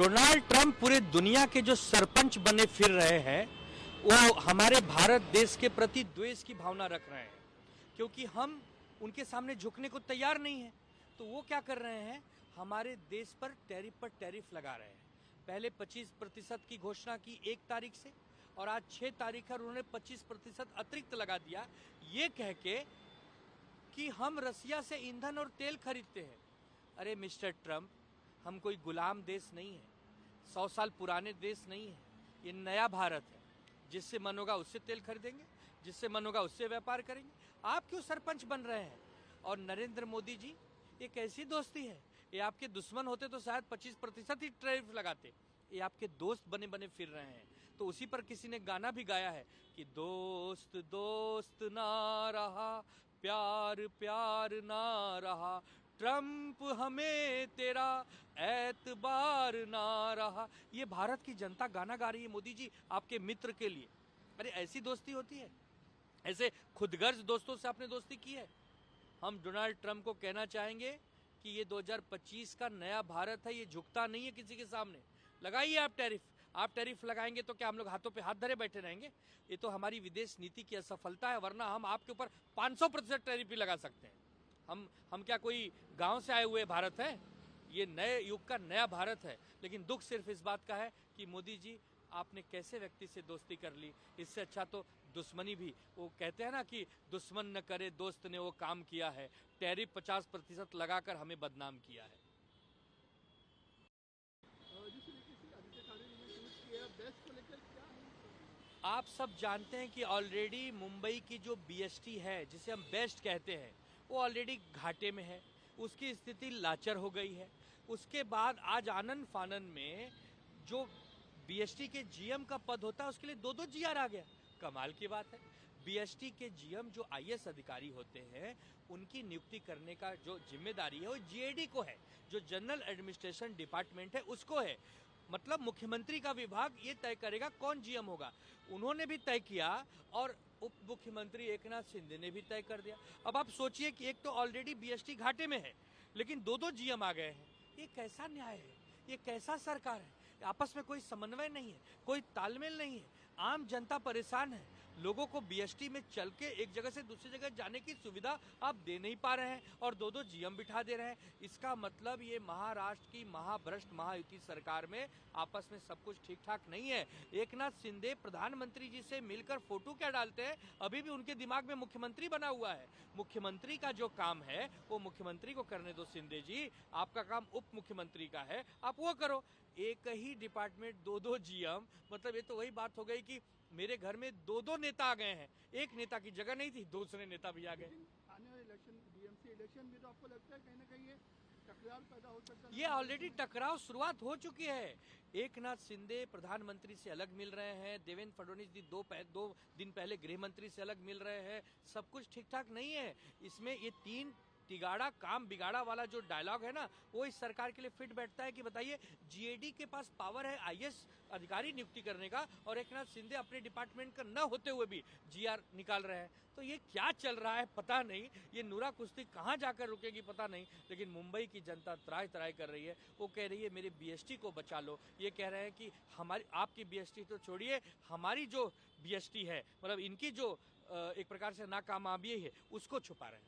Donald Trump पूरे दुनिया के जो सरपंच बने फिर रहे हैं वो हमारे भारत देश के प्रति द्वेष की भावना रख रहे हैं, क्योंकि हम उनके सामने झुकने को तैयार नहीं है। तो वो क्या कर रहे हैं, हमारे देश पर टैरिफ लगा रहे हैं। पहले 25% की घोषणा की 1 तारीख से, और आज 6 तारीख है उन्होंने 25% अतिरिक्त लगा दिया, ये कह के कि हम रसिया से ईंधन और तेल खरीदते हैं। अरे मिस्टर ट्रंप, हम कोई गुलाम देश नहीं है, 100 साल पुराने देश नहीं है, ये नया भारत है। जिससे मन होगा उससे तेल खरीदेंगे, जिससे मन होगा उससे व्यापार करेंगे। आप क्यों सरपंच बन रहे हैं? और नरेंद्र मोदी जी, ये कैसी दोस्ती है? ये आपके दुश्मन होते तो शायद 25% ही टैरिफ लगाते। ये आपके दोस्त बने बने फिर रहे हैं। तो उसी पर किसी ने गाना भी गाया है कि दोस्त दोस्त ना रहा, प्यार प्यार ना रहा, ट्रंप हमें तेरा एतबार ना रहा। ये भारत की जनता गाना गा रही है मोदी जी आपके मित्र के लिए। अरे ऐसी दोस्ती होती है? ऐसे खुदगर्ज दोस्तों से आपने दोस्ती की है? हम डोनाल्ड ट्रंप को कहना चाहेंगे कि ये 2025 का नया भारत है, ये झुकता नहीं है किसी के सामने। लगाइए आप टैरिफ। आप टैरिफ लगाएंगे तो क्या हम लोग हाथों पे हाथ धरे बैठे रहेंगे? ये तो हमारी विदेश नीति की असफलता है, वरना हम आपके ऊपर 500% टैरिफ भी लगा सकते हैं। हम क्या कोई गांव से आए हुए भारत है? ये नए युग का नया भारत है। लेकिन दुख सिर्फ इस बात का है कि मोदी जी, आपने कैसे व्यक्ति से दोस्ती कर ली। इससे अच्छा तो दुश्मनी भी, वो कहते हैं ना कि दुश्मन न करे दोस्त ने वो काम किया है। टैरिफ 50% लगाकर हमें बदनाम किया है। आप सब जानते हैं कि ऑलरेडी मुंबई की जो बीएसटी है, जिसे हम बेस्ट कहते हैं, वो ऑलरेडी घाटे में है। उसकी स्थिति लाचार हो गई है। उसके बाद आज आनन फानन में जो बीएसटी के जीएम का पद होता है उसके लिए 2-2 जीआर आ गया। कमाल की बात है। बीएसटी के जीएम जो आईएएस अधिकारी होते हैं, उनकी नियुक्ति करने का जो जिम्मेदारी है वो जीएडी को है, जो जनरल एडमिनिस्ट्रेशन डिपार्टमेंट है उसको है। मतलब मुख्यमंत्री का विभाग ये तय करेगा कौन जीएम होगा। उन्होंने भी तय किया और उप मुख्यमंत्री एकनाथ शिंदे ने भी तय कर दिया। अब आप सोचिए कि एक तो ऑलरेडी बीएसटी घाटे में है, लेकिन 2-2 जीएम आ गए हैं। ये कैसा न्याय है? ये कैसा सरकार है? आपस में कोई समन्वय नहीं है, कोई तालमेल नहीं है। आम जनता परेशान है। लोगों को बीएसटी में चल के एक जगह से दूसरी जगह जाने की सुविधा आप दे नहीं पा रहे हैं और 2-2 जीएम बिठा दे रहे हैं। इसका मतलब ये महाराष्ट्र की महाभ्रष्ट महायुति सरकार में आपस में सब कुछ ठीक ठाक नहीं है। एकनाथ शिंदे प्रधानमंत्री जी से मिलकर फोटो क्या डालते हैं, अभी भी उनके दिमाग में मुख्यमंत्री बना हुआ है। मुख्यमंत्री का जो काम है वो मुख्यमंत्री को करने दो शिंदे जी। आपका काम उप मुख्यमंत्री का है, आप वो करो। एक ही डिपार्टमेंट 2-2 जीएम, मतलब ये तो वही बात हो गई कि मेरे घर में 2-2 नेता आ गए हैं। एक नेता की जगह नहीं थी, दूसरे नेता भी आ गए। आने वाले इलेक्शन, डीएमसी इलेक्शन में तो आपको लगता है कहीं ना कहीं ये टकराव पैदा हो सकता है? ये ऑलरेडी टकराव शुरुआत हो चुकी है। एकनाथ शिंदे प्रधानमंत्री से अलग मिल रहे हैं, देवेंद्र फडणवीस जी 2 दिन पहले गृह मंत्री से अलग मिल रहे हैं। सब कुछ ठीक ठाक नहीं है। इसमें ये 3 तिगाड़ा काम बिगाड़ा वाला जो डायलॉग है ना, वो इस सरकार के लिए फिट बैठता है कि बताइए, जीएडी के पास पावर है आईएएस अधिकारी नियुक्ति करने का और एकनाथ शिंदे अपने डिपार्टमेंट का न होते हुए भी जीआर निकाल रहे हैं। तो ये क्या चल रहा है पता नहीं। ये नूरा कुश्ती कहाँ जाकर रुकेगी पता नहीं। लेकिन मुंबई की जनता त्राही त्राही कर रही है। वो कह रही है मेरे बीएसटी को बचा लो। ये कह रहे हैं कि हमारी, आपकी बीएसटी तो छोड़िए, हमारी जो बीएसटी है, मतलब इनकी जो एक प्रकार से नाकामयाबी है, उसको छुपा रहे हैं।